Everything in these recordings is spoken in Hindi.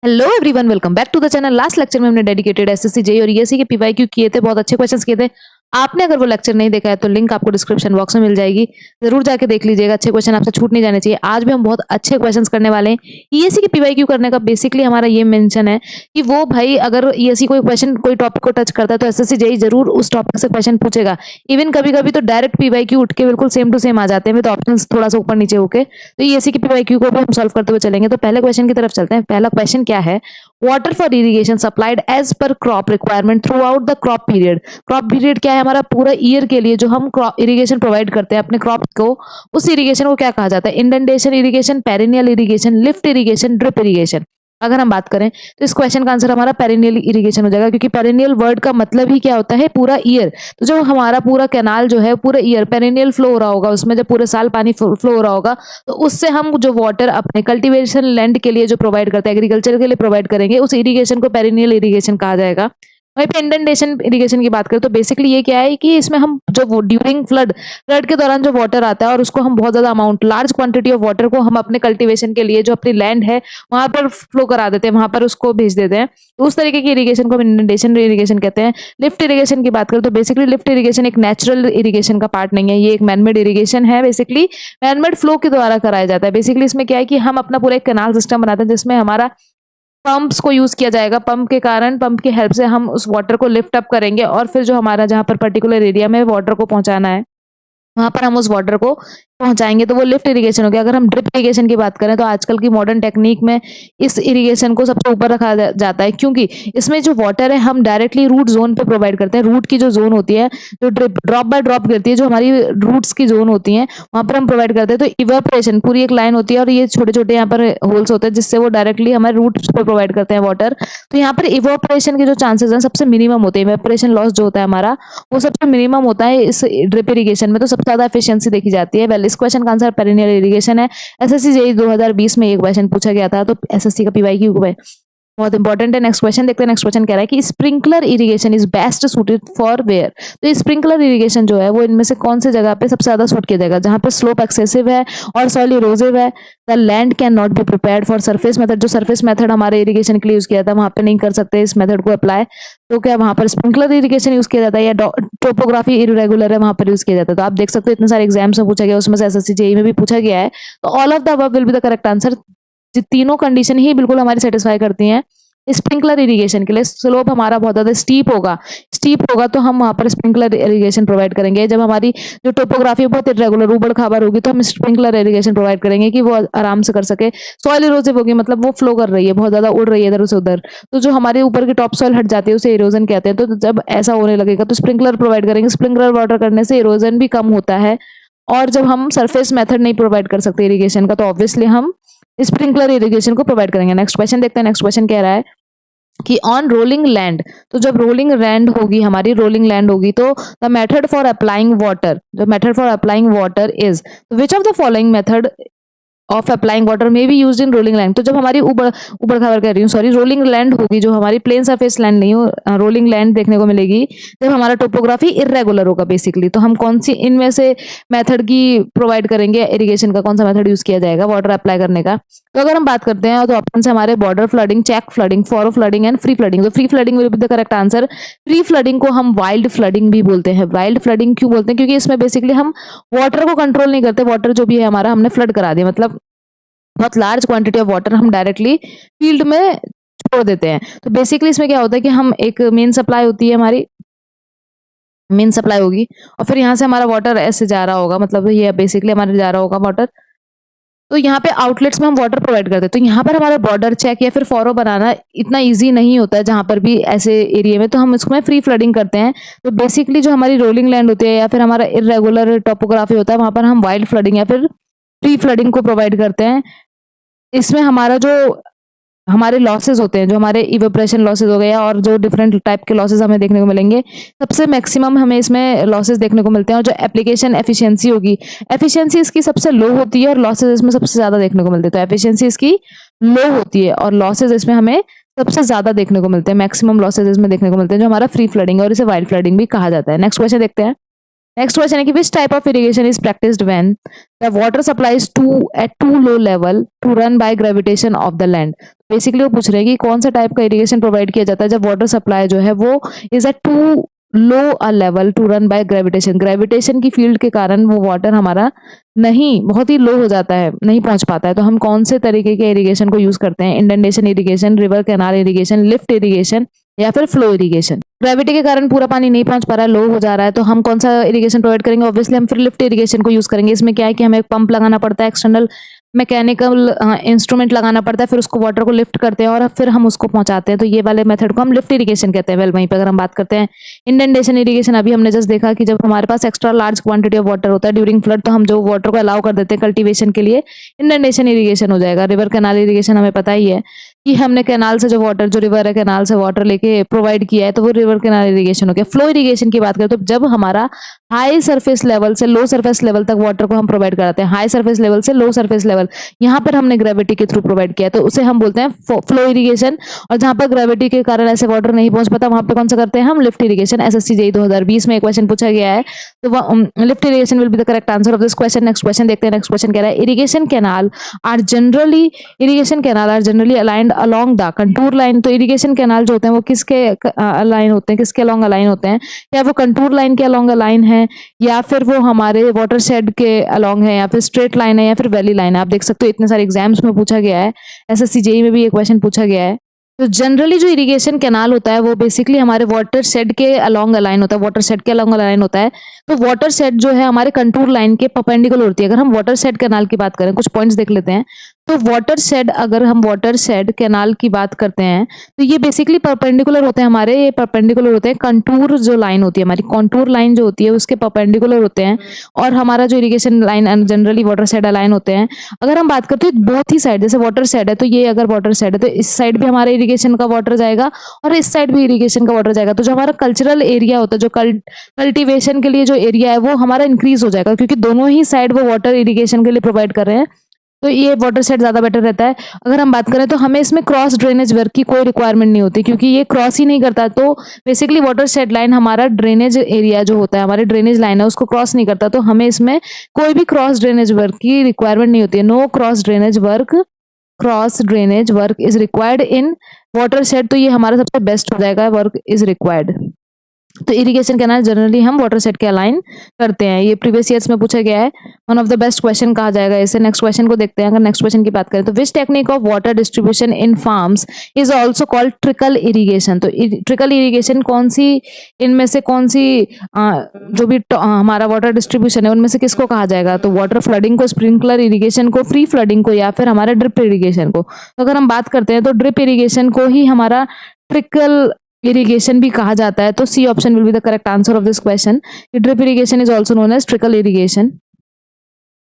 Hello everyone, welcome back to the channel. Last lecture में हमने डेडिकेटेड एसएससी जेईई और ईएससी के पीवाईक्यू किए थे। बहुत अच्छे क्वेश्चंस किए थे। आपने अगर वो लेक्चर नहीं देखा है तो लिंक आपको डिस्क्रिप्शन बॉक्स में मिल जाएगी, जरूर जाके देख लीजिएगा। अच्छे क्वेश्चन आपसे छूट नहीं जाने चाहिए। आज भी हम बहुत अच्छे क्वेश्चंस करने वाले हैं। ईएससी के पीवाईक्यू करने का बेसिकली हमारा ये मेंशन है कि वो भाई अगर ईएससी कोई क्वेश्चन कोई टॉपिक को टच करता है तो एसएससी जेईई जरूर उस टॉपिक से क्वेश्चन पूछेगा। इवन कभी कभी तो डायरेक्ट पीवाईक्यू उठ के बिल्कुल सेम टू सेम आ जाते हैं विद ऑप्शंस थोड़ा सा ऊपर नीचे होके। तो ईएससी के पीवाईक्यू को भी हम सॉल्व करते हुए चलेंगे। तो पहले क्वेश्चन की तरफ चलते हैं। पहला क्वेश्चन क्या है? Water for irrigation supplied as per crop requirement throughout the crop period. Crop period क्या है? हमारा पूरा ईयर के लिए जो हम क्रॉप इरिगेशन प्रोवाइड करते हैं अपने क्रॉप को, उस इरिगेशन को क्या कहा जाता है? Indentation irrigation, perennial irrigation, lift irrigation, drip irrigation. अगर हम बात करें तो इस क्वेश्चन का आंसर हमारा पेरिनियल इरिगेशन हो जाएगा, क्योंकि पेरिनियल वर्ड का मतलब ही क्या होता है? पूरा ईयर। तो जो हमारा पूरा कैनाल जो है पूरे ईयर पेरिनियल फ्लो हो रहा होगा, उसमें जब पूरे साल पानी फ्लो हो रहा होगा, तो उससे हम जो वाटर अपने कल्टीवेशन लैंड के लिए जो प्रोवाइड करते हैं, एग्रीकल्चर के लिए प्रोवाइड करेंगे, उस इरिगेशन को पेरिनियल इरिगेशन कहा जाएगा। वहीं पे इंडेंटेशन इरिगेशन की बात करें तो बेसिकली ये क्या है कि इसमें हम जो ड्यूरिंग फ्लड के दौरान जो वाटर आता है और उसको हम बहुत ज्यादा amount, large quantity of water को हम अपने कल्टीवेशन के लिए जो अपनी लैंड है वहां पर फ्लो करा देते हैं, वहां पर उसको भेज देते हैं। तो उस तरीके की इरिगेशन को हम इंडेंटेशन इरिगेशन कहते हैं। लिफ्ट इरिगेशन की बात करें तो बेसिकली लिफ्ट इरिगेशन एक नेचुरल इरिगेशन का पार्ट नहीं है, ये एक मैनमेड इरिगेशन है। बेसिकली मैनमेड फ्लो के द्वारा कराया जाता है। बेसिकली इसमें क्या है कि हम अपना पूरा एक कैनाल सिस्टम बनाते हैं जिसमें हमारा पंप्स को यूज किया जाएगा। पंप के कारण, पंप की हेल्प से हम उस वाटर को लिफ्ट अप करेंगे और फिर जो हमारा जहां पर पर्टिकुलर एरिया में वाटर को पहुंचाना है वहां पर हम उस वाटर को पहुंचाएंगे, तो वो लिफ्ट इरिगेशन हो गया। अगर हम ड्रिप इरिगेशन की बात करें तो आजकल की मॉडर्न टेक्निक में इस इरिगेशन को सबसे ऊपर रखा जाता है, क्योंकि इसमें जो वाटर है हम डायरेक्टली रूट जोन पे प्रोवाइड करते हैं। रूट की जो जोन होती है, जो ड्रॉप बाय ड्रॉप गिरती है, जो हमारी रूट्स की जोन होती है, वहां पर हम प्रोवाइड करते हैं। तो इवेपोरेशन पूरी एक लाइन होती है और ये छोटे छोटे यहाँ पर होल्स होते हैं जिससे वो डायरेक्टली हमारे रूट्स पे प्रोवाइड करते हैं वाटर। तो यहाँ पर इवेपोरेशन के जो चांसेस हैं सबसे मिनिमम होते हैं। इवेपोरेशन लॉस जो होता है हमारा वो सबसे मिनिमम होता है इस ड्रिप इरिगेशन में। तो सबसे ज्यादा एफिशिएंसी देखी जाती है। वेल, इस क्वेश्चन का आंसर पेरिनियल इरिगेशन है। एसएससी जेईई 2020 में एक क्वेश्चन पूछा गया था, तो एसएससी का पीवाईक्यू बहुत इंपॉर्टेंट है। नेक्स्ट क्वेश्चन देखते हैं। नेक्स्ट क्वेश्चन कह रहा है कि sprinkler irrigation is best suited for where. तो स्प्रिंकलर इरिगेशन जो है वो इनमें से कौन से जगह पे सबसे ज्यादा सूट किया जाएगा? जहां पे स्लोप एक्सेसिव है और सॉइल इरोसिव है, the land can not be prepared for surface method. जो सरफेस मेथड हमारे इरिगेशन के लिए यूज किया था वहां पे नहीं कर सकते इस मेथड को अप्लाई, तो क्या वहां पर स्प्रिंकलर इरिगेशन यूज किया जाता है? या टोपोग्राफी इरेगुलर है वहां पर यूज किया जाता है? तो आप देख सकते हो इतने सारे एग्जाम्स में पूछा गया, उसमें से एसएससी जेईई में भी पूछा गया है। तो all of the above will be the correct answer. तीनों कंडीशन ही बिल्कुल हमारी सेटिस्फाई करती हैं स्प्रिंकलर इरिगेशन के लिए। स्लोप हमारा बहुत ज्यादा स्टीप होगा तो हम वहां पर स्प्रिंकलर इरिगेशन प्रोवाइड करेंगे। जब हमारी जो टोपोग्राफी बहुत इरेगुलर ऊबड़ खाबड़ होगी तो हम स्प्रिंकलर इरिगेशन प्रोवाइड करेंगे कि वो आराम से कर सके। सॉइल इरोसिव होगी, मतलब वो फ्लो कर रही है, बहुत ज्यादा उड़ रही है इधर से उधर, तो जो हमारे ऊपर की टॉप सॉइल हट जाती है उसे इरोजन कहते हैं। तो जब ऐसा होने लगेगा तो स्प्रिंकलर प्रोवाइड करेंगे। स्प्रिंकलर वाटर करने से इरोजन भी कम होता है। और जब हम सरफेस मेथड नहीं प्रोवाइड कर सकते इरिगेशन का तो ऑब्वियसली हम स्प्रिंकलर इरिगेशन को प्रोवाइड करेंगे। नेक्स्ट क्वेश्चन देखते हैं। नेक्स्ट क्वेश्चन कह रहा है कि ऑन रोलिंग लैंड। तो जब रोलिंग लैंड होगी, हमारी रोलिंग लैंड होगी, तो the method for applying water, जो method for applying water is which of the following method of applying water में be used in rolling land. तो जब हमारी ऊबड़ खाबड़ कह रही हूँ, सॉरी, रोलिंग लैंड होगी, जो हमारी प्लेन सरफेस लैंड नहीं हो, रोलिंग लैंड देखने को मिलेगी जब हमारा टोपोग्राफी इरेगुलर होगा बेसिकली। तो हम कौन सी इनमें से मेथड की प्रोवाइड करेंगे? इरिगेशन का कौन सा मेथड यूज किया जाएगा वाटर अप्लाई करने का? तो अगर हम बात करते हैं तो ऑप्शन है हमारे border flooding, check flooding, furrow flooding and free flooding. तो free flooding will be the correct answer. Free flooding को हम वाइल्ड फ्लडिंग भी बोलते हैं। वाइल्ड फ्लडिंग क्यों बोलते हैं? क्योंकि इसमें बेसिकली हम वाटर को कंट्रोल नहीं करते, वाटर जो भी है हमारा हमने फ्लड करा दिया, मतलब बहुत लार्ज क्वांटिटी ऑफ वाटर हम डायरेक्टली फील्ड में छोड़ देते हैं। तो बेसिकली इसमें क्या होता है कि हम एक मेन सप्लाई होती है, हमारी मेन सप्लाई होगी और फिर यहाँ से हमारा वाटर ऐसे जा रहा होगा, मतलब ये बेसिकली हमारे जा रहा होगा वाटर। तो यहाँ पे आउटलेट्स में हम वाटर प्रोवाइड करते हैं। तो यहाँ पर हमारा बॉर्डर चेक या फिर फॉरो बनाना इतना इजी नहीं होता है जहां पर भी ऐसे एरिया में, तो हम इसमें फ्री फ्लडिंग करते हैं। तो बेसिकली जो हमारी रोलिंग लैंड होती है या फिर हमारा इरेगुलर टोपोग्राफी होता है वहां पर हम वाइल्ड फ्लडिंग या फिर फ्री फ्लडिंग को प्रोवाइड करते हैं। इसमें हमारा जो हमारे लॉसेस होते हैं, जो हमारे इवेपोरेशन लॉसेस हो गए और जो डिफरेंट टाइप के लॉसेस हमें देखने को मिलेंगे, सबसे मैक्सिमम हमें इसमें लॉसेस देखने को मिलते हैं। और जो एप्लीकेशन एफिशिएंसी होगी, एफिशिएंसी इसकी सबसे लो होती है और लॉसेस इसमें सबसे ज्यादा देखने को मिलते हैं। तो एफिशिएंसी इसकी लो होती है और लॉसेस इसमें हमें सबसे ज्यादा देखने को मिलते हैं। मैक्सिमम लॉसेस इसमें देखने को मिलते हैं जो हमारा फ्री फ्लडिंग है और इसे वाइल्ड फ्लडिंग भी कहा जाता है। नेक्स्ट क्वेश्चन देखते हैं। नेक्स्ट क्वेश्चन है कि which type of irrigation is practised when the water supplies to at too low level to run by gravitation of the land. Basically वो पूछ रहे हैं कि कौन सा टाइप का इरिगेशन प्रोवाइड किया जाता है जब वाटर सप्लाई जो है वो is at too low a level to run by gravitation. Gravitation की फील्ड के कारण वो वाटर हमारा नहीं बहुत ही लो हो जाता है, नहीं पहुंच पाता है। तो हम कौन से तरीके के इरिगेशन को यूज करते हैं? Indentation irrigation, river canal irrigation, lift irrigation या फिर फ्लो इरिगेशन। ग्रेविटी के कारण पूरा पानी नहीं पहुंच पा रहा है, लो हो जा रहा है, तो हम कौन सा इरिगेशन प्रोवाइड करेंगे? ऑब्वियसली हम फिर लिफ्ट इरिगेशन को यूज करेंगे। इसमें क्या है कि हमें एक पंप लगाना पड़ता है, एक्सटर्नल मैकेनिकल इंस्ट्रूमेंट लगाना पड़ता है, फिर उसको वाटर को लिफ्ट करते हैं और फिर हम उसको पहुंचाते हैं। तो ये वाले मेथड को हम लिफ्ट इरिगेशन कहते हैं। वेल वहीं पर अगर हम बात करते हैं इंडेंटेशन इरिगेशन, अभी हमने जस्ट देखा कि जब हमारे पास extra large quantity of water होता है ड्यूरिंग फ्लड, तो हम जो वाटर को अलाउ कर देते हैं कल्टीवेशन के लिए, इंडेंटेशन इरिगेशन हो जाएगा। रिवर कैनाल इरिगेशन हमें पता ही है कि हमने कैनाल से जो वाटर, जो रिवर है कैनाल से वाटर लेके प्रोवाइड किया है, तो वो रिवर कैनाल इरिगेशन हो गया। फ्लो इरिगेशन की बात करें तो जब हमारा हाई सरफेस लेवल से लो सरफेस लेवल तक वाटर को हम प्रोवाइड कराते हैं, हाई सरफेस लेवल से लो सरफेस लेवल, यहाँ पर हमने ग्रेविटी के थ्रू प्रोवाइड किया है, तो उसे हम बोलते हैं फ्लो इरिगेशन। और जहां पर ग्रेविटी के कारण ऐसे वाटर नहीं पहुंच पाता, वहां पर कौन सा करते हैं हम? Lift irrigation. एसएससी जेईई 2020 में एक क्वेश्चन पूछा गया है, तो lift irrigation will be the correct answer of this question. Next question देखते हैं। नेक्स्ट क्वेश्चन कह रहा है irrigation canal are generally aligned along the contour line. तो इरिगेशन कैनाल जो होते हैं वो किसके अलाइन होते हैं, किसके अलोंग अलाइन होते हैं? क्या वो कंटूर लाइन के अलोंग अलाइन है, या फिर वो हमारे वाटर शेड के अलोंग है, या फिर स्ट्रेट लाइन है, या फिर वैली लाइन है? आप देख सकते हो इतने सारे एग्जाम्स में पूछा गया है, एसएससी जेईई में भी ये क्वेश्चन पूछा गया है। तो जनरली जो इरिगेशन कैनाल होता है वो बेसिकली हमारे वाटर शेड के अलोंग अलाइन होता है, वाटर शेड के अलोंग अलाइन होता है। तो वाटर शेड जो है हमारे कंटूर लाइन के परपेंडिकुलर होती है। अगर हम वाटर शेड कैनाल की बात करें, कुछ पॉइंट्स देख लेते हैं। तो वाटर शेड, अगर हम वाटर शेड कैनाल की बात करते हैं तो ये बेसिकली परपेंडिकुलर होते हैं हमारे, ये परपेंडिकुलर होते हैं कंटूर जो लाइन होती है हमारी, कंटूर लाइन जो होती है उसके परपेंडिकुलर होते हैं। और हमारा जो irrigation line generally water shade align होते हैं। अगर हम बात करते हैं बोथ ही साइड, जैसे वाटर शेड है तो ये अगर वाटर शेड है तो इस साइड भी हमारा इरिगेशन का वाटर जाएगा और इस साइड भी इरिगेशन का वाटर जाएगा। तो जो हमारा कल्चरल एरिया होता है, जो कल्टिवेशन के लिए जो एरिया है वो हमारा इंक्रीज हो जाएगा, क्योंकि दोनों ही साइड वो वाटर इरिगेशन के लिए प्रोवाइड कर रहे हैं। तो ये वाटर शेड ज्यादा बेटर रहता है। अगर हम बात करें तो हमें इसमें क्रॉस ड्रेनेज वर्क की कोई रिक्वायरमेंट नहीं होती, क्योंकि ये क्रॉस ही नहीं करता। तो बेसिकली वाटर शेड लाइन हमारा ड्रेनेज एरिया जो होता है, हमारी ड्रेनेज लाइन है, उसको क्रॉस नहीं करता। तो हमें इसमें कोई भी क्रॉस ड्रेनेज वर्क की रिक्वायरमेंट नहीं होती है। No cross drainage work is required in watershed. तो ये हमारा सबसे बेस्ट हो जाएगा, वर्क इज रिक्वायर्ड। तो इरिगेशन कैनाल जनरली हम वाटर शेड के अलाइन करते हैं। ये प्रीवियस ईयर्स में पूछा गया है, one of the best question कहा जाएगा इसे। नेक्स्ट क्वेश्चन को देखते हैं। अगर नेक्स्ट क्वेश्चन की बात करें तो which technique of water distribution in farms is also called trickle irrigation. तो ट्रिकल इरिगेशन कौन सी, इनमें से कौन सी जो भी हमारा वाटर डिस्ट्रीब्यूशन है उनमें से किसको कहा जाएगा? तो वाटर फ्लडिंग को, स्प्रिंकलर इरिगेशन को, फ्री फ्लडिंग को, या फिर हमारा ड्रिप इरिगेशन को? तो अगर हम बात करते हैं तो ड्रिप इरिगेशन को ही हमारा ट्रिकल इरिगेशन भी कहा जाता है। तो C option will be the correct answer of this question. Drip irrigation is also known as trickle irrigation.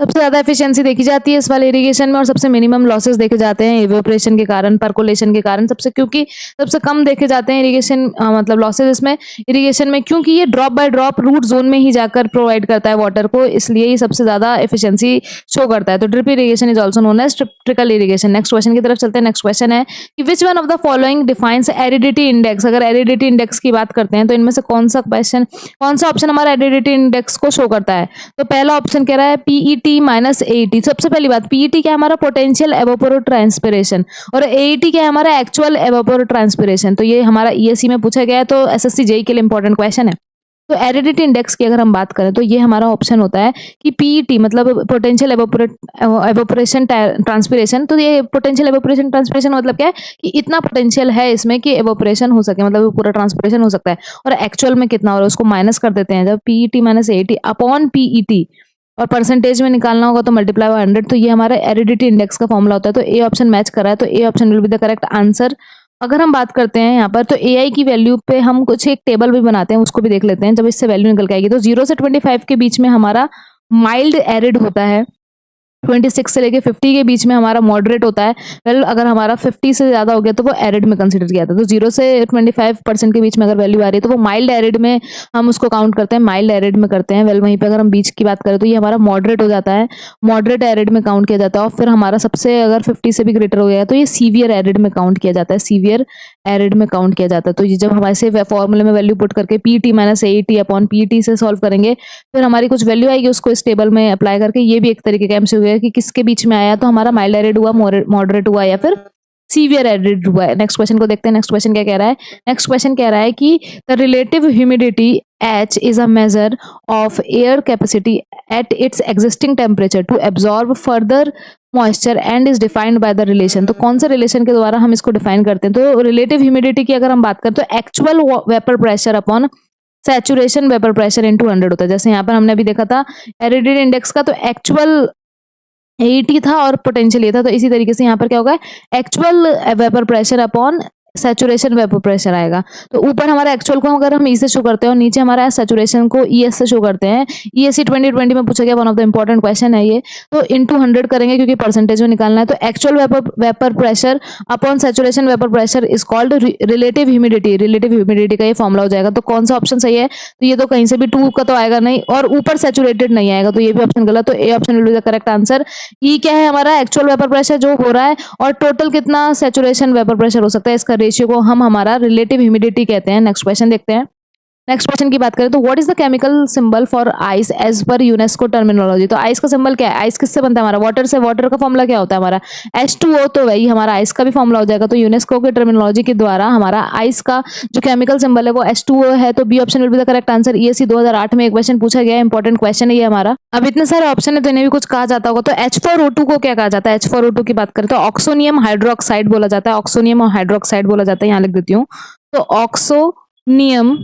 सबसे ज्यादा एफिशिएंसी देखी जाती है इस वाले इरिगेशन में और सबसे मिनिमम लॉसेस देखे जाते हैं इवेपोरेशन के कारण, परकोलेशन के कारण। क्योंकि सबसे कम देखे जाते हैं इरिगेशन मतलब लॉसेस इसमें इरिगेशन में, क्योंकि ये drop by drop root zone में ही जाकर प्रोवाइड करता है वाटर को, इसलिए ये सबसे ज्यादा एफिशिएंसी शो करता है। तो drip irrigation is also known as trickle irrigation. Next question की तरफ चलते हैं। नेक्स्ट क्वेश्चन है कि which one of the following defines aridity index. अगर एरिडिटी इंडेक्स की बात करते हैं तो इनमें से कौन सा ऑप्शन हमारा एरिडिटी इंडेक्स को शो करता है? तो पहला ऑप्शन कह रहा है पीईटी माइनस एईटी। सबसे पहली बात, पीईटी क्या है हमारा? पोटेंशियल एवापोरोट्रांसपिरेशन, और एईटी क्या है हमारा? एक्चुअल एवापोरोट्रांसपिरेशन। तो ये हमारा ईएससी में पूछा गया है, तो एसएससी जेईई के लिए इंपॉर्टेंट क्वेश्चन है। तो एरिडिटी इंडेक्स की अगर हम बात करें तो ये हमारा ऑप्शन होता है कि पीईटी मतलब पोटेंशियल एवापोरेशन ट्रांसपिरेशन। तो ये पोटेंशियल एवापोरेशन ट्रांसपिरेशन मतलब क्या है कि इतना पोटेंशियल है इसमें कि एवापोरेशन हो सके, मतलब पूरा ट्रांसपिरेशन हो सकता है। और एक्चुअल में कितना हो रहा है उसको माइनस कर देते हैं, जब पीईटी माइनस एईटी अपॉन पीईटी, और परसेंटेज में निकालना होगा तो मल्टीप्लाई बाय 100। तो ये हमारा एरिडिटी इंडेक्स का फॉर्मूला होता है। तो ए ऑप्शन मैच कर रहा है, तो A option will be the correct answer. अगर हम बात करते हैं यहाँ पर तो एआई की वैल्यू पे हम कुछ एक टेबल भी बनाते हैं, उसको भी देख लेते हैं। जब इससे वैल्यू निकल के आएगी तो 0 से 25 के बीच में हमारा माइल्ड एरिड होता है, 26 से लेके 50 के बीच में हमारा मॉडरेट होता है। वेल अगर हमारा 50 से ज़्यादा हो गया तो वो एरिड में कंसीडर किया जाता है। तो 0 से 25% के बीच में अगर वैल्यू आ रही है तो वो माइल्ड एरिड में हम उसको काउंट करते हैं, माइल्ड एरिड में करते हैं। वेल वहीं पे अगर हम बीच की बात करें तो ये हमारा मॉडरेट हो जाता है, मॉडरेट एरिड में काउंट किया जाता है। और फिर हमारा सबसे अगर 50 से भी ग्रेटर हो गया तो ये सीवियर एरिड में काउंट किया जाता है, सीवियर एरिड में काउंट किया जाता है। तो ये जब हम ऐसे फॉर्मूले में वैल्यू पुट करके PT minus eighty upon PT से सॉल्व करेंगे, फिर हमारी कुछ वैल्यू आएगी, उसको इस टेबल में अप्लाई करके ये भी एक तरीके का एमसीक्यू है कि किसके बीच में आया, तो हमारा माइल्ड एरिड हुआ, मॉडरेट हुआ या फिर सीवियर एरिड हुआ है। नेक्स्ट क्वेश्चन को देखते हैं। नेक्स्ट क्वेश्चन क्या कह रहा है? नेक्स्ट क्वेश्चन कह रहा है कि the relative humidity H is a measure of air capacity at its existing temperature to absorb further moisture and is defined by the relation। तो कौन से रिलेशन के द्वारा हम इसको डिफाइन करते हैं? तो रिलेटिव ह्यूमिडिटी की अगर हम बात करें तो actual vapour pressure upon saturation vapour pressure into 100 होता है। जैसे यहाँ पर हमने अभी देखा था एरिडिटी इंडेक्स का, तो एक्चुअल 80 था और पोटेंशियल ये था। तो इसी तरीके से यहाँ पर क्या होगा, actual vapour pressure upon saturation vapour pressure आएगा। तो ऊपर हमारा एक्चुअल को अगर हम ई से शो करते हैं और नीचे हमारा सैचुरेशन को ई एस से शो करते हैं। ईएससी 2020 में पूछा गया, one of the important question है ये। तो इनटू 100 करेंगे क्योंकि परसेंटेज में निकालना है। तो actual vapour pressure upon saturation vapour pressure is called relative humidity. Relative humidity का ये फॉर्मुला हो जाएगा। तो कौन सा ऑप्शन सही है? तो ये तो कहीं से भी 2 का तो आएगा नहीं और ऊपर सैचुरेटेड नहीं आएगा, तो ये भी ऑप्शन गलत। तो A option will be the correct answer. E क्या है हमारा? एक्चुअल वेपर प्रेशर जो हो रहा है और टोटल कितना सैचुरेशन वेपर प्रेशर हो सकता है, इसका रेशियो को हम हमारा रिलेटिव ह्यूमिडिटी कहते हैं। नेक्स्ट क्वेश्चन देखते हैं। नेक्स्ट क्वेश्चन की बात करें तो what is the chemical symbol for ice as per UNESCO terminology. तो आइस का सिंबल क्या है? आइस किससे बनता है हमारा? वाटर से। वाटर का फॉर्मूला क्या होता है हमारा? H2O। तो वही हमारा आइस का भी फॉर्मूला हो जाएगा। तो यूनेस्को के टर्मिनोलॉजी के द्वारा हमारा आइस का जो केमिकल सिंबल है वो H2O है। तो B option will be the correct answer. ESC 2008 में एक क्वेश्चन पूछा गया है, इंपॉर्टेंट क्वेश्चन है ये हमारा। अब इतने सारे ऑप्शन है तो इन्हें भी कुछ कहा जाता होगा। तो H4O2 को क्या कहा जाता है? H4O2 की बात करें तो ऑक्सोनियम हाइड्रोक्साइड बोला जाता है। ऑक्सोनियम और हाइड्रोक्साइड बोला जाता है, यहाँ लिख देती हूँ। तो ऑक्सोनियम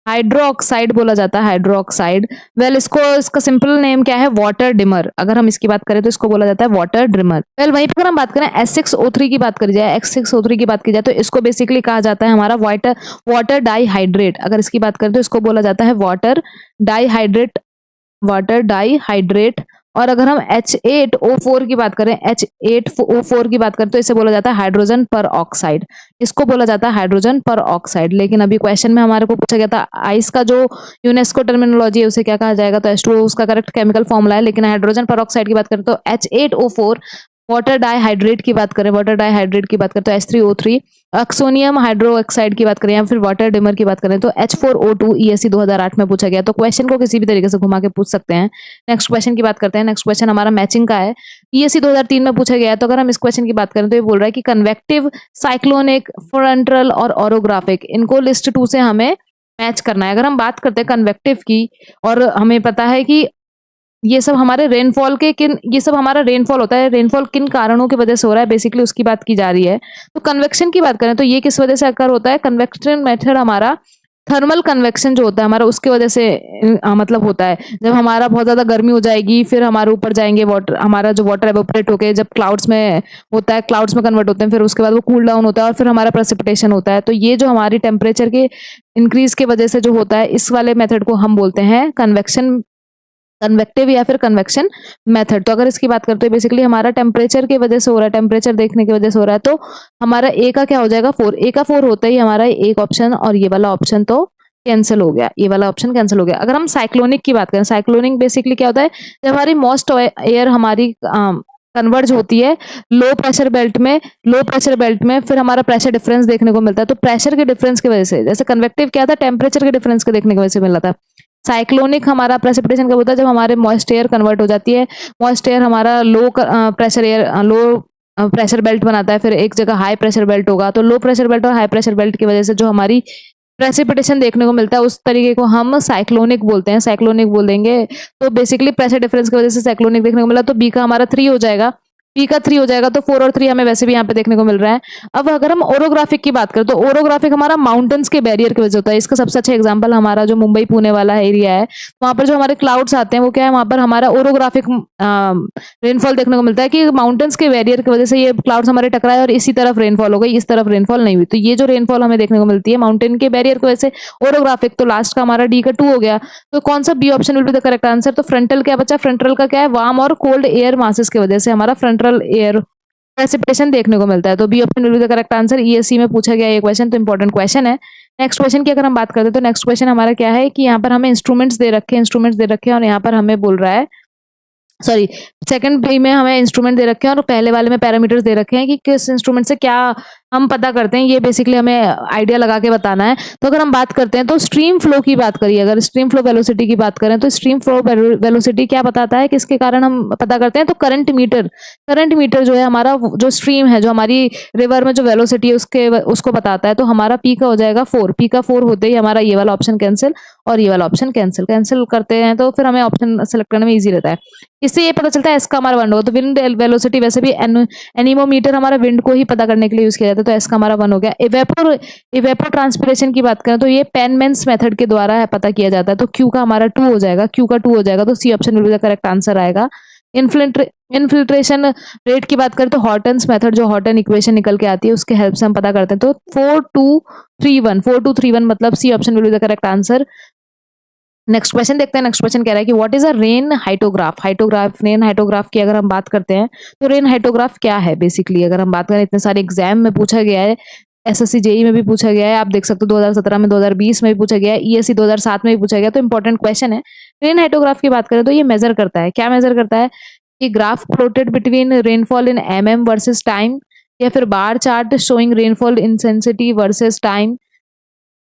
हाइड्रोक्साइड बोला जाता है, हाइड्रोक्साइड। वेल इसको, इसका सिंपल नेम क्या है? Water dimer. अगर हम इसकी बात करें तो इसको बोला जाता है वाटर डिमर। वेल वहीं पर अगर हम बात करें H6O3 की बात करी जाए, H6O3 की बात की जाए तो इसको बेसिकली कहा जाता है हमारा वाटर डाईहाइड्रेट। अगर इसकी बात करें तो इसको बोला जाता है वाटर डाईहाइड्रेट, वाटर डाईहाइड्रेट। और अगर हम H8O4 की बात करें, H8O4 की बात करें तो इसे बोला जाता है हाइड्रोजन पर ऑक्साइड। इसको बोला जाता है हाइड्रोजन पर ऑक्साइड। लेकिन अभी क्वेश्चन में हमारे को पूछा गया था आइस का जो यूनेस्को टर्मिनोलॉजी है उसे क्या कहा जाएगा? तो H2O उसका करेक्ट केमिकल फॉर्मूला है। लेकिन हाइड्रोजन पर ऑक्साइड की बात करें तो H8O4। वाटर डाईहाइड्रेट की बात करें, वाटर डाईहाइड्रेट की बात करें तो H3O3। ऑक्सोनियम हाइड्रोक्साइड की बात करें या फिर वाटर डिमर की बात करें तो H4O2। ईएससी 2008 में पूछा गया। तो क्वेश्चन को किसी भी तरीके से घुमा के पूछ सकते हैं। नेक्स्ट क्वेश्चन की बात करते हैं। नेक्स्ट क्वेश्चन हमारा मैचिंग का है, ईएससी 2003 में पूछा गया है। तो अगर हम इस क्वेश्चन की बात करें तो ये बोल रहा है कि कन्वेक्टिव, साइक्लोनिक, फ्रंटल और ओरोग्राफिक, इनको लिस्ट 2 से हमें मैच करना है। अगर हम बात करते हैं कन्वेक्टिव की, और हमें पता है कि ये सब हमारे रेनफॉल के ये सब हमारा रेनफॉल होता है, रेनफॉल किन कारणों की वजह से हो रहा है बेसिकली उसकी बात की जा रही है। तो कन्वेक्शन की बात करें तो ये किस वजह से अकर होता है? कन्वेक्शन मेथड हमारा थर्मल कन्वेक्शन जो होता है हमारा उसकी वजह से मतलब होता है। जब हमारा बहुत ज्यादा गर्मी हो जाएगी फिर हमारे ऊपर जाएंगे वाटर, हमारा जो वाटर एवोपरेट होके जब क्लाउड्स में होता है, क्लाउड्स में कन्वर्ट होते हैं, फिर उसके बाद वो कूल डाउन होता है और फिर हमारा प्रेसिपिटेशन होता है। तो ये जो हमारी टेम्परेचर के इंक्रीज की वजह से जो होता है, इस वाले मेथड को हम बोलते हैं कन्वेक्शन, कन्वेक्टिव या फिर कन्वेक्शन मेथड। तो अगर इसकी बात करते हैं बेसिकली हमारा टेम्परेचर की वजह से हो रहा है, टेम्परेचर देखने की वजह से हो रहा है। तो हमारा ए का क्या हो जाएगा? 4। ए का 4 होता ही हमारा एक ऑप्शन और ये वाला ऑप्शन तो कैंसिल हो गया, ये वाला ऑप्शन कैंसिल हो गया। अगर हम साइक्लोनिक की बात करें, साइक्लोनिक बेसिकली क्या होता है? जब हमारी मोस्ट एयर हमारी कन्वर्ज होती है लो प्रेशर बेल्ट में, लो प्रेशर बेल्ट में फिर हमारा प्रेशर डिफरेंस देखने को मिलता है। तो प्रेशर के डिफरेंस की वजह से, जैसे कन्वेक्टिव क्या था? टेम्परेचर के डिफरेंस के देखने की वजह से मिला था। साइक्लोनिक हमारा प्रेसिपिटेशन कब होता है? जब हमारे मॉइस्ट एयर कन्वर्ट हो जाती है, मॉइस्ट एयर हमारा low pressure air, low pressure belt बनाता है, फिर एक जगह हाई प्रेशर बेल्ट होगा। तो लो प्रेशर बेल्ट और हाई प्रेशर बेल्ट की वजह से जो हमारी प्रेसिपिटेशन देखने को मिलता है उस तरीके को हम साइक्लोनिक बोलते हैं, साइक्लोनिक बोल देंगे। तो बेसिकली प्रेशर डिफरेंस की वजह से साइक्लोनिक देखने को मिला। तो बी का हमारा 3 हो जाएगा। बी का 3 हो जाएगा, तो 4 और 3 हमें वैसे भी यहाँ पे देखने को मिल रहा है। अब अगर हम ओरोग्राफिक की बात करें तो ओरोग्राफिक हमारा माउंटेन्स के बैरियर की वजह से होता है। इसका सबसे अच्छा एग्जांपल हमारा जो मुंबई पुणे वाला एरिया है, वहां पर जो हमारे क्लाउड्स आते हैं वो क्या है, वहां पर हमारा ओरोग्राफिक रेनफॉल देखने को मिलता है कि माउंटेन्स के बैरियर की वजह से ये क्लाउड्स हमारे टकराए और इसी तरफ रेनफॉल हो गई, इस तरफ रेनफॉल नहीं हुई। तो ये जो रेनफॉल हमें देखने को मिलती है माउंटेन के बैरियर की वजह से ओरोग्राफिक, तो लास्ट का हमारा डी का 2 हो गया। तो कौन सा B option will be the correct answer? तो फ्रंटल क्या बचा? फ्रंटल का क्या है, वार्म और कोल्ड एयर मासेस की वजह से हमारा फ्रंटल एयर प्रेसिपिटेशन देखने को मिलता है। तो B option will be the correct answer. ESC में पूछा गया ये क्वेश्चन, तो इंपॉर्टेंट क्वेश्चन है। नेक्स्ट क्वेश्चन की अगर हम बात करते हैं तो नेक्स्ट क्वेश्चन हमारा क्या है कि यहाँ पर हमें इंस्ट्रूमेंट्स दे रखे हैं और यहाँ पर हमें बोल रहा है, सॉरी, सेकंड बी में हमें इंस्ट्रूमेंट दे रखे हैं और पहले वाले में पैरामीटर्स दे रखे हैं कि किस इंस्ट्रूमेंट से क्या हम पता करते हैं। ये बेसिकली हमें आइडिया लगा के बताना है। तो अगर हम बात करते हैं तो स्ट्रीम फ्लो की बात करिए, अगर स्ट्रीम फ्लो वेलोसिटी की बात करें तो स्ट्रीम फ्लो वेलोसिटी क्या बताता है, किसके कारण हम पता करते हैं? तो करंट मीटर जो है हमारा, जो स्ट्रीम है, जो हमारी रिवर में जो वेलोसिटी है उसको बताता है। तो हमारा पी का हो जाएगा 4। पी का 4 होते ही हमारा ये वाला ऑप्शन कैंसिल और ये वाला ऑप्शन कैंसिल करते हैं, तो फिर हमें ऑप्शन सेलेक्ट करने में ईजी रहता है। इससे ये पता चलता है एस का हमारा 1 होगा। तो विंड वेलोसिटी वैसे भी एनीमोमीटर हमारा विंड को ही पता करने के लिए यूज किया जाता है, तो एस का हमारा 1 हो गया। इवेपोर ट्रांसपिरेशन की बात करें तो ये पेनमेंस मेथड के द्वारा पता किया जाता है, तो क्यू का हमारा 2 हो जाएगा। तो C option will be the correct answer आएगा। इनफिल्ट्रेशन रेट की बात करें तो हॉटन्स मेथड, जो हॉटन इक्वेशन निकल के आती है उसके हेल्प से हम पता करते हैं। तो 4231 मतलब C option will be the correct answer. Next question देखते हैं। नेक्स्ट क्वेश्चन कह रहा है कि what is a rain hyetograph? Rain hyetograph की अगर हम बात करते हैं तो रेन हाइटोग्राफ क्या है बेसिकली, अगर हम बात करें, इतने सारे एग्जाम में पूछा गया है, एसएससी जेई में भी पूछा गया है, आप देख सकते हो 2017 में, 2020 में भी पूछा गया है, ईएससी 2007 में भी पूछा गया, तो इंपॉर्टेंट क्वेश्चन है। रेन हाइटोग्राफ की बात करें तो ये मेजर करता है, क्या मेजर करता है कि graph plotted between rainfall in MM versus time, या फिर bar chart showing rainfall intensity versus time,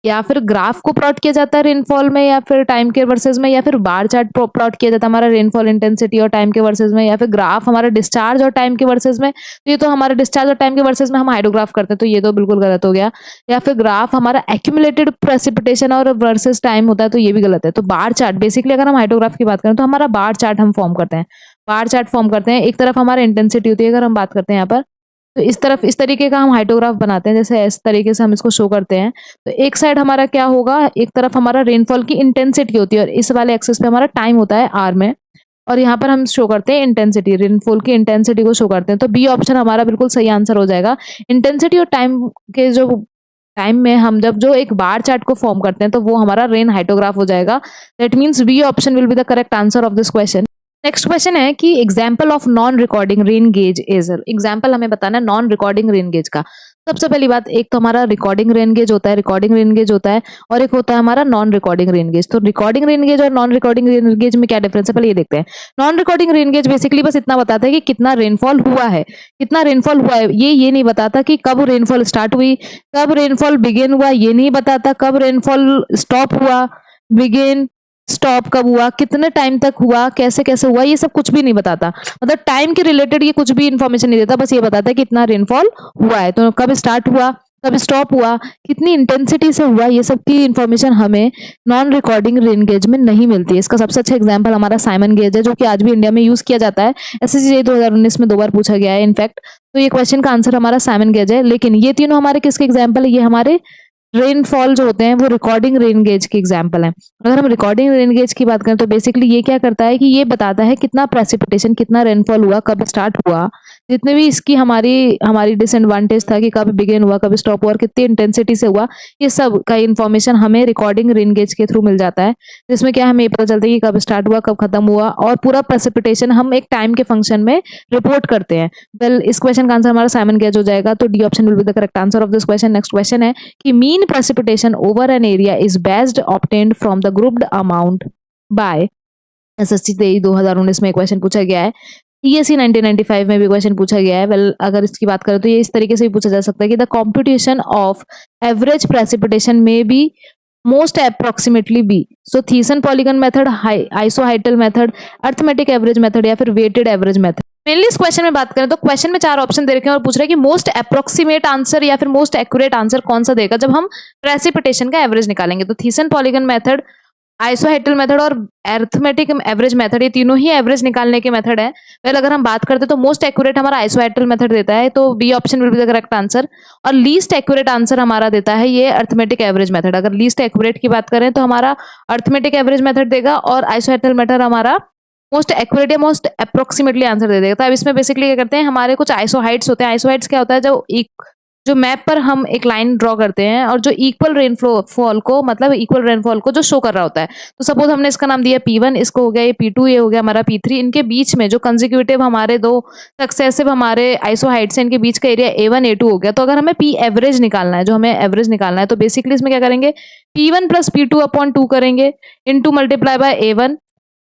या फिर ग्राफ को प्लॉट किया जाता है रेनफॉल में या फिर टाइम के वर्सेस में, या फिर बार चार्ट प्लॉट किया जाता है हमारा रेनफॉल इंटेंसिटी और टाइम के वर्सेस में, या फिर ग्राफ हमारा डिस्चार्ज और टाइम के वर्सेस में। तो ये तो हमारा डिस्चार्ज और टाइम के वर्सेस में हम हाइड्रोग्राफ करते हैं, तो ये तो बिल्कुल गलत हो गया। या फिर ग्राफ हमारा एक्यूमुलेटेड प्रेसिपिटेशन और वर्सेस टाइम होता है, तो ये भी गलत है। तो बार चार्ट बेसिकली अगर हम हाइड्रोग्राफ की बात करें तो हमारा बार चार्ट हम फॉर्म करते हैं। एक तरफ हमारा इंटेंसिटी होती है, अगर हम बात करते हैं यहाँ पर, तो इस तरीके का हम हाइटोग्राफ बनाते हैं, जैसे इस तरीके से हम इसको शो करते हैं। तो एक साइड हमारा क्या होगा, एक तरफ हमारा रेनफॉल की इंटेंसिटी होती है और इस वाले एक्सेस पे हमारा टाइम होता है आर में, और यहाँ पर हम शो करते हैं इंटेंसिटी, रेनफॉल की इंटेंसिटी को शो करते हैं। तो बी ऑप्शन हमारा बिल्कुल सही आंसर हो जाएगा। इंटेंसिटी और टाइम के जो टाइम में हम जब जो एक बार चार्ट को फॉर्म करते हैं तो वो हमारा रेन हाइटोग्राफ हो जाएगा। That means B option will be the correct answer of this question. Next question है कि example of non recording rain gauge is, example हमें बताना है नॉन रिकॉर्डिंग रेन गेज का। सबसे पहली बात, एक तो हमारा रिकॉर्डिंग रेन गेज होता है, और एक होता है हमारा नॉन रिकॉर्डिंग रेन गेज। तो रिकॉर्डिंग रेन गेज और नॉन रिकॉर्डिंग रेन गेज में क्या डिफरेंस है, पहले ये देखते हैं। Non recording rain gauge basically बस इतना बताता है कि कितना रेनफॉल हुआ है, ये नहीं बताता कि कब रेनफॉल स्टार्ट हुई, कब रेनफॉल बिगिन हुआ, ये नहीं बताता कब रेनफॉल स्टॉप हुआ, बिगिन स्टॉप कब हुआ, कितने टाइम तक हुआ, कैसे कैसे हुआ, ये सब कुछ भी नहीं बताता। मतलब टाइम के रिलेटेड ये कुछ भी इंफॉर्मेशन नहीं देता, बस ये बताता है कितना रेनफॉल हुआ है, तो कब स्टार्ट हुआ, कब स्टॉप हुआ, कितनी इंटेंसिटी से हुआ, ये सब की इंफॉर्मेशन हमें नॉन रिकॉर्डिंग रेन गेज में नहीं मिलती है। इसका सबसे अच्छा एग्जांपल हमारा साइमन गेज है, जो कि आज भी इंडिया में यूज किया जाता है। एसएससी 2019 में 2 बार पूछा गया है इनफैक्ट। तो ये क्वेश्चन का आंसर हमारा साइमन गेज है। लेकिन ये तीनों हमारे किसके एग्जाम्पल है, ये हमारे रेनफॉल जो होते हैं वो रिकॉर्डिंग रेन गेज के एग्जाम्पल हैं। अगर हम रिकॉर्डिंग रेन गेज की बात करें तो बेसिकली ये क्या करता है कि ये बताता है कितना प्रेसिपिटेशन, कितना रेनफॉल हुआ, कब स्टार्ट हुआ, जितने भी इसकी हमारी डिसएडवांटेज था कि कब बिगिन हुआ, कब स्टॉप हुआ और कितनी इंटेंसिटी से हुआ, ये सब का इन्फॉर्मेशन हमें रिकॉर्डिंग रेन गेज के थ्रू मिल जाता है। जिसमें क्या हमें पता चलता है कि कब स्टार्ट हुआ, कब खत्म हुआ, और पूरा प्रेसिपिटेशन हम एक टाइम के फंक्शन में रिपोर्ट करते हैं। वेल, इस क्वेश्चन का आंसर हमारा साइमन गेज हो जाएगा। तो D option will be the correct answer of this question. Next question है कि mean precipitation over an area is best obtained from the grouped amount by, SSC 2019 में क्वेश्चन पूछा गया है, ईएससी 1995 में भी क्वेश्चन पूछा गया है। वेल, अगर इसकी बात करें तो ये इस तरीके से भी पूछा जा सकता है कि the computation of average precipitation में be most approximately B, so Thiessen polygon method, isohyetal method, arithmetic average method, या फिर वेटेड एवरेज मेथड। मेनली इस क्वेश्चन में बात करें तो क्वेश्चन में 4 ऑप्शन दे रखे हैं और पूछ रहे हैं कि मोस्ट अप्रोक्सीमेट आंसर या फिर मोस्ट एक्यूरेट आंसर कौन सा देगा जब हम प्रेसिपिटेशन का एवरेज निकालेंगे। तो थीसन पॉलीगन मेथड, आइसोहेड्रल मेथड और अरिथमेटिक एवरेज मेथड, ये तीनों ही एवरेज निकालने के मेथड है। वेल अगर हम बात करते हैं तो मोस्ट एक्यूरेट हमारा आइसोहेड्रल मेथड देता है, तो B option will be the correct answer. और लीस्ट एक्यूरेट आंसर हमारा देता है ये अरिथमेटिक एवरेज मेथड। अगर लीस्ट एक्यूरेट की बात करें तो हमारा अरिथमेटिक एवरेज मेथड देगा, और आइसोहेड्रल मेथड हमारा मोस्ट एक्यूरेट या मोस्ट अप्रोक्सीमेटली आंसर दे देगा। तो अब इसमें बेसिकली क्या करते हैं, हमारे कुछ आइसोहाइड्स होते हैं। आइसोहाइड्स क्या होता है, जो मैप पर हम एक लाइन ड्रॉ करते हैं और जो इक्वल रेनफॉल को, मतलब इक्वल रेनफॉल को जो शो कर रहा होता है। तो सपोज हमने इसका नाम दिया P1, इसको हो गया ये P2, ये हो गया हमारा P3। इनके बीच में जो कंसेक्यूटिव हमारे दो सक्सेसिव हमारे आइसोहाइड्स हैं, इनके बीच का एरिया A1 A2 हो गया। तो अगर हमें P एवरेज निकालना है, जो हमें एवरेज निकालना है, तो बेसिकली इसमें क्या करेंगे, P1 प्लस P2 अपॉन 2 करेंगे, इनटू मल्टीप्लाई बाय A1।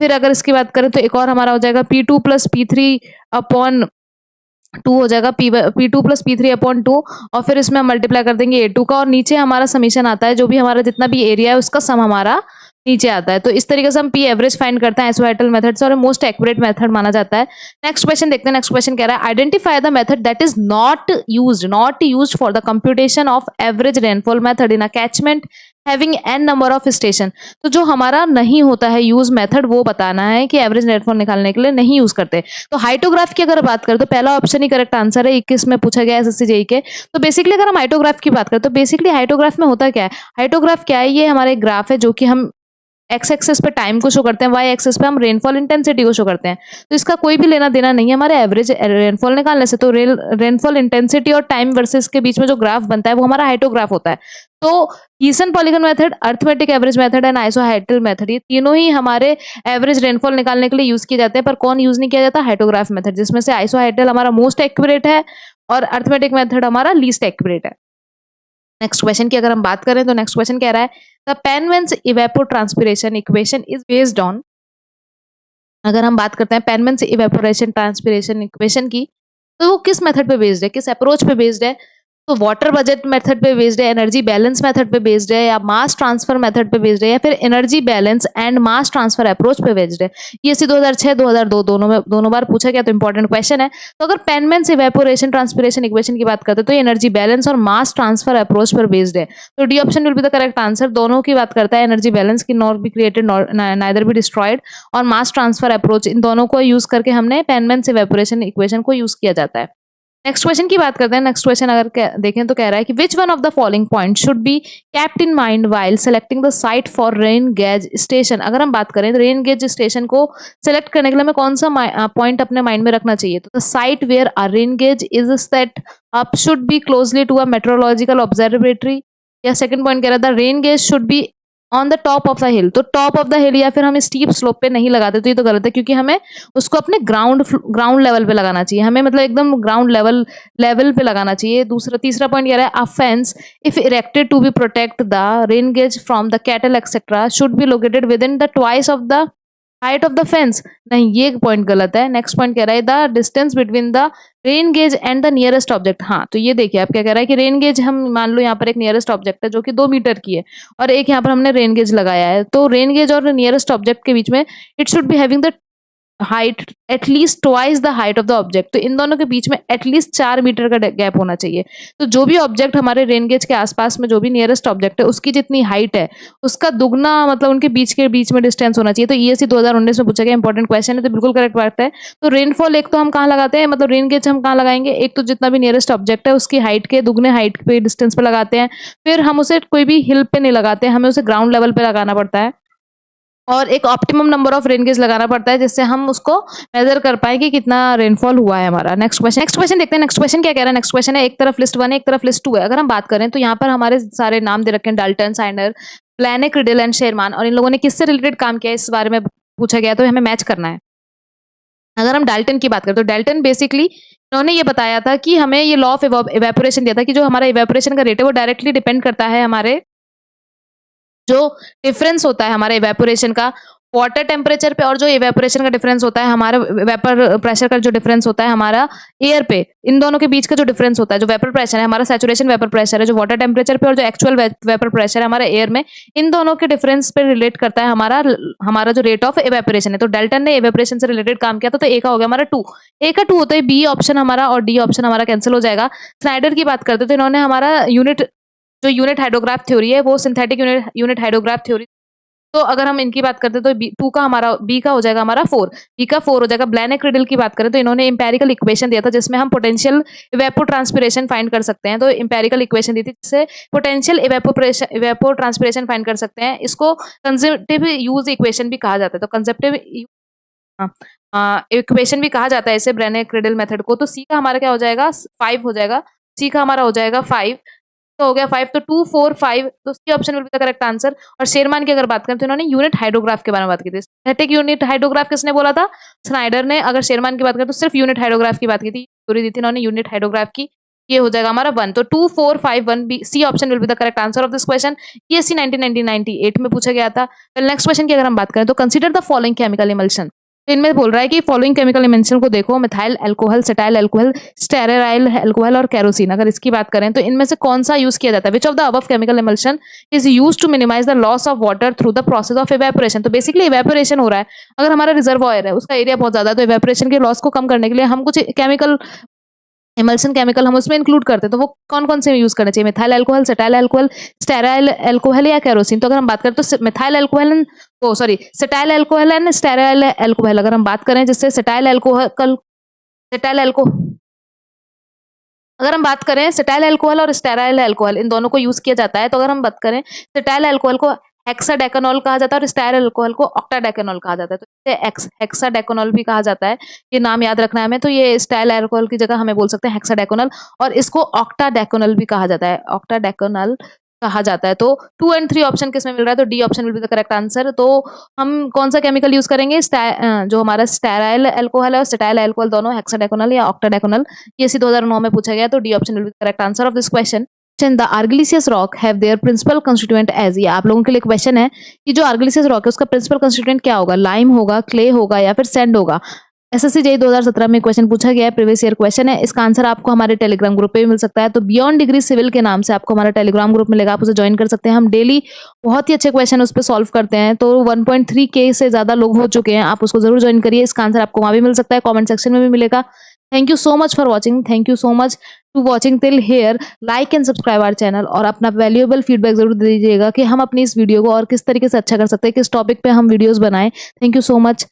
फिर अगर इसकी बात करें तो एक और हमारा हो जाएगा P2 प्लस P3 अपॉन 2 हो जाएगा, P2 प्लस P3 अपॉन 2, और फिर इसमें हम मल्टीप्लाई कर देंगे A2 का, और नीचे हमारा समीशन आता है, जो भी हमारा जितना भी एरिया है उसका सम हमारा नीचे आता है। तो इस तरीके से हम P एवरेज फाइंड करते हैं आइसोहेड्रल मेथड से, और मोस्ट एक्यूरेट मेथड माना जाता है। नेक्स्ट क्वेश्चन देखते हैं। नेक्स्ट क्वेश्चन कह रहा है, identify the method that is not used for the computation of average rainfall method in a catchment having n number of station. तो जो हमारा नहीं होता है यूज मेथड, वो बताना है कि एवरेज रेनफॉल निकालने के लिए नहीं यूज करते। तो हाइटोग्राफ की अगर बात करें तो पहला ऑप्शन ही करेक्ट आंसर है, 21 में पूछा गया एसएससी जेईई के। तो बेसिकली अगर हम हाइटोग्राफ की बात करें तो बेसिकली हाइटोग्राफ में होता क्या है, हाइटोग्राफ क्या है, ये हमारे ग्राफ है जो कि हम एक्स एक्सेस पे टाइम को शो करते हैं, वाई एक्सेस पे हम रेनफॉल इंटेंसिटी को शो करते हैं। तो इसका कोई भी लेना देना नहीं है हमारे एवरेज रेनफॉल निकालने से। तो रेनफॉल इंटेंसिटी और टाइम वर्सेस के बीच में जो ग्राफ बनता है वो हमारा हाइटोग्राफ होता है। तो Thiessen polygon method, arithmetic average method and isohyetal method, ये तीनों ही हमारे एवरेज रेनफॉल निकालने के लिए यूज किए जाते हैं। पर कौन यूज नहीं किया जाता, हाइटोग्राफ मेथड, जिसमें से आइसोहेड्रल हमारा मोस्ट एक्यूरेट है और अरिथमेटिक मेथड हमारा लीस्ट एक्यूरेट है। नेक्स्ट क्वेश्चन की अगर हम बात करें तो नेक्स्ट क्वेश्चन कह रहा है, the Penman evapotranspiration equation is based on. अगर हम बात करते हैं पेनवेंस इवेपोरेशन ट्रांसपिरेशन इक्वेशन की, तो वो किस मेथड पे बेस्ड है, किस अप्रोच पे बेस्ड है। तो वाटर बजट मेथड पे बेस्ड है, एनर्जी बैलेंस मेथड पे बेस्ड है, या मास ट्रांसफर मेथड पे बेस्ड है, या फिर energy balance and mass transfer approach पे बेस्ड है। ये 2006 2002 दोनों बार पूछा गया, तो इंपॉर्टेंट क्वेश्चन है। तो अगर पेनवेंस इवेपोरेशन ट्रांसपिरेशन इक्वेशन की बात करते हैं तो एनर्जी बैलेंस और मास ट्रांसफर अप्रोच पर बेस्ड है। तो D option will be the correct answer. दोनों की बात करता है, एनर्जी बैलेंस की not be created neither be destroyed, और मास ट्रांसफर अप्रोच, इन दोनों को यूज करके हमने पेनवेंस इवेपोरेशन इक्वेशन को यूज किया जाता है। नेक्स्ट क्वेश्चन की बात करते हैं। नेक्स्ट क्वेश्चन अगर देखें तो कह रहा है कि which one of the following point should be kept in mind while selecting the site for rain gauge station. अगर हम बात करें तो रेन गेज स्टेशन को सेलेक्ट करने के लिए हमें कौन सा पॉइंट अपने माइंड में रखना चाहिए। तो the site where a rain gauge is set up should be closely to a meteorological observatory, या सेकंड पॉइंट कह रहा था rain gauge should be on the top of the hill. तो टॉप ऑफ द हिल या फिर हम स्टीप स्लोप पे नहीं लगाते, तो ये तो गलत है, क्योंकि हमें उसको अपने ग्राउंड लेवल पे लगाना चाहिए। हमें मतलब एकदम ग्राउंड लेवल पे लगाना चाहिए। तीसरा पॉइंट कह रहा है, a fence if erected to be protect the rain gauge from the cattle etcetera should be located within the twice of the height of the fence. नहीं, ये पॉइंट गलत है। नेक्स्ट पॉइंट कह रहा है the distance between the rain gauge and the nearest object. हाँ, तो ये देखिए आप क्या कह रहा है कि रेन गेज, हम मान लो यहाँ पर एक नियरेस्ट ऑब्जेक्ट है जो कि 2 मीटर की है, और एक यहाँ पर हमने रेन गेज लगाया है। तो रेन गेज और नियरेस्ट ऑब्जेक्ट के बीच में it should be having the height at least twice the height of the object. तो इन दोनों के बीच में एटलीस्ट 4 मीटर का गैप होना चाहिए। तो जो भी ऑब्जेक्ट हमारे रेन गेज के आसपास में, जो भी नियरेस्ट ऑब्जेक्ट है, उसकी जितनी हाइट है उसका दुगना, मतलब उनके बीच में डिस्टेंस होना चाहिए। तो ईएससी 2019 में पूछा गया इंपॉर्टेंट क्वेश्चन है, तो बिल्कुल करेक्ट बात है। तो रेनफॉल एक तो हम कहाँ लगाते हैं, मतलब रेन गेज हम कहाँ लगाएंगे, एक तो जितना भी नियरेस्ट ऑब्जेक्ट है उसकी हाइट के दुगने हाइट पे डिस्टेंस पे लगाते हैं। फिर हम उसे कोई भी हिल पे नहीं लगाते, हमें उसे ग्राउंड लेवल पे लगाना पड़ता है, और एक optimum number of rain gauge लगाना पड़ता है, जिससे हम उसको मेजर कर पाए कि कितना रेनफॉल हुआ है हमारा। नेक्स्ट क्वेश्चन देखते हैं। नेक्स्ट क्वेश्चन क्या कह रहा है। नेक्स्ट क्वेश्चन है, एक तरफ लिस्ट 1 है, एक तरफ लिस्ट 2 है। अगर हम बात करें तो यहाँ पर हमारे सारे नाम दे रखे हैं, डाल्टन, साइनर, प्लैनेक, रिडल एंड शेरमान, और इन लोगों ने किससे रिलेटेड काम किया है इस बारे में पूछा गया, तो हमें मैच करना है। अगर हम डाल्टन की बात करें तो डाल्टन बेसिकली उन्होंने ये बताया था कि हमें ये लॉ ऑफ इवेपोरेशन दिया था कि जो हमारा इवेपोरेशन का रेट है वो डायरेक्टली डिपेंड करता है हमारे जो डिफरेंस होता है हमारे इवेपोरेशन का वाटर टेम्परेचर पे, और जो इवेपोरेशन का डिफरेंस होता है हमारा वेपर प्रेशर का जो डिफरेंस होता है हमारा एयर पे, इन दोनों के बीच का जो डिफरेंस होता है, जो वेपर प्रेशर है हमारा सैचुरेशन वेपर प्रेशर है जो वाटर टेम्परेचर पे, और जो एक्चुअल वेपर प्रेशर है हमारा एयर में, इन दोनों के डिफरेंस पे रिलेट करता है हमारा जो रेट ऑफ इवेपोरेशन है। तो डाल्टन ने इवेपोरेशन से रिलेटेड काम किया था। तो ए का हो गया हमारा 2, ए का 2 होता है, बी ऑप्शन हमारा और डी ऑप्शन हमारा कैंसिल हो जाएगा। स्नाइडर की बात करते थे, इन्होंने हमारा यूनिट हाइड्रोग्राफ थ्योरी है वो सिंथेटिक यूनिट हाइड्रोग्राफ थ्योरी तो अगर हम इनकी बात करते हैं तो बी का हो जाएगा हमारा 4, बी का 4 हो जाएगा। ब्लैनेक-रिडल की बात करें तो इन्होंने एम्पिरिकल इक्वेशन दिया था जिसमें हम पोटेंशियल इवेपोट्रांसपिरेशन फाइंड कर सकते हैं। तो एम्पिरिकल इक्वेशन दी थी जिससे पोटेंशियल इवेपोट्रांसपिरेशन फाइंड कर सकते हैं। इसको कंजर्वेटिव यूज इक्वेशन भी कहा जाता है। तो कंजर्वेटिव इक्वेशन भी कहा जाता है इसे, ब्लैनेक-रिडल मेथड को। तो सी का हमारा क्या हो जाएगा, 5 हो जाएगा। सी का हमारा हो जाएगा 5, तो हो गया 5, तो 2 4 5, तो C option will be the correct answer. और शेरमान की अगर बात करें तो इन्होंने यूनिट हाइड्रोग्राफ के बारे में बात की थी। सिंथेटिक यूनिट हाइड्रोग्राफ किसने बोला था, स्नाइडर ने। अगर शेरमान की बात करें तो सिर्फ यूनिट हाइड्रोग्राफ की बात की थी, थ्योरी दी थी इन्होंने यूनिट हाइड्रोग्राफ की। ये हो जाएगा हमारा 1, तो 2 4 5 1 B, C option will be the correct answer of this question. ये सी 1998 में पूछा गया था। नेक्स्ट क्वेश्चन की अगर हम बात करें तो consider the following chemical emulsion. तो इनमें बोल रहा है कि फॉलोइंग केमिकल इमल्शन को देखो, methyl alcohol, cetyl alcohol, stearyl alcohol और केरोसिन। अगर इसकी बात करें तो इनमें से कौन सा यूज किया जाता है, which of the above chemical emulsion is used to minimise the loss of water through the process of evaporation. तो बेसिकली इवेपोरेशन हो रहा है, अगर हमारा रिजर्वॉयर है उसका एरिया बहुत ज्यादा है, तो इवेपोरेशन के लॉस को कम करने के लिए हम कुछ केमिकल इमल्शन केमिकल हम उसमें इंक्लूड करते हैं। तो वो कौन कौन से यूज करने चाहिए, methyl alcohol, cetyl alcohol, stearyl alcohol या केरोसिन। तो अगर हम बात करें तो methyl alcohol cetyl alcohol and stearyl alcohol. अगर हम बात करें जिससे सेटाइल अल्कोहल और स्टेराइल अल्कोहल इन दोनों को यूज किया जाता है। तो अगर हम बात करें सेटाइल अल्कोहल को हेक्साडेकानॉल कहा जाता है और स्टेराइल अल्कोहल को ऑक्टाडेकानॉल कहा जाता है। तो इसे हेक्साडेकानॉल भी कहा जाता है, ये नाम याद रखना है हमें। तो ये स्टेराइल अल्कोहल की जगह हमें बोल सकते हैं हेक्साडेकानॉल, और इसको ऑक्टाडेकानॉल भी कहा जाता है, ऑक्टाडेकानॉल कहा जाता है। तो 2 और 3 ऑप्शन किसमें मिल रहा है, तो D option will be the correct answer. तो हम कौन सा केमिकल यूज करेंगे, जो हमारा स्टेराइल अल्कोहल है और सेटाइल अल्कोहल दोनों, हेक्साडेकानॉल या ऑक्टाडेकानॉल। ये सी 2009 में पूछा गया, तो D option will be the correct answer of this question. The argillaceous rock have their principal constituent as, ये आप लोगों के लिए क्वेश्चन है कि जो आर्गिलिसियस रॉक है उसका प्रिंसिपल कंस्टिट्यूएंट क्या होगा, लाइम होगा, क्ले होगा या फिर सैंड होगा। एसएससी जेईई 2017 में क्वेश्चन पूछा गया है, प्रीवियस ईयर क्वेश्चन है। इसका आंसर आपको हमारे टेलीग्राम ग्रुप पे भी मिल सकता है। तो बियॉन्ड डिग्री सिविल के नाम से आपको हमारा टेलीग्राम ग्रुप मिलेगा, आप उसे ज्वाइन कर सकते हैं। हम डेली बहुत ही अच्छे क्वेश्चन उस पर सॉल्व करते हैं। तो 1.3K से ज्यादा लोग हो चुके हैं, आप उसको जरूर ज्वाइन करिए। इसका आंसर आपको वहां भी मिल सकता है, कॉमेंट सेक्शन में भी मिलेगा। Thank you so much for watching, thank you so much to watching till here. Like and subscribe our channel, और अपना वैल्यूएबल फीडबैक जरूर दीजिएगा कि हम अपनी इस वीडियो को और किस तरीके से अच्छा कर सकते हैं, किस टॉपिक पे हम वीडियोस बनाएं। Thank you so much.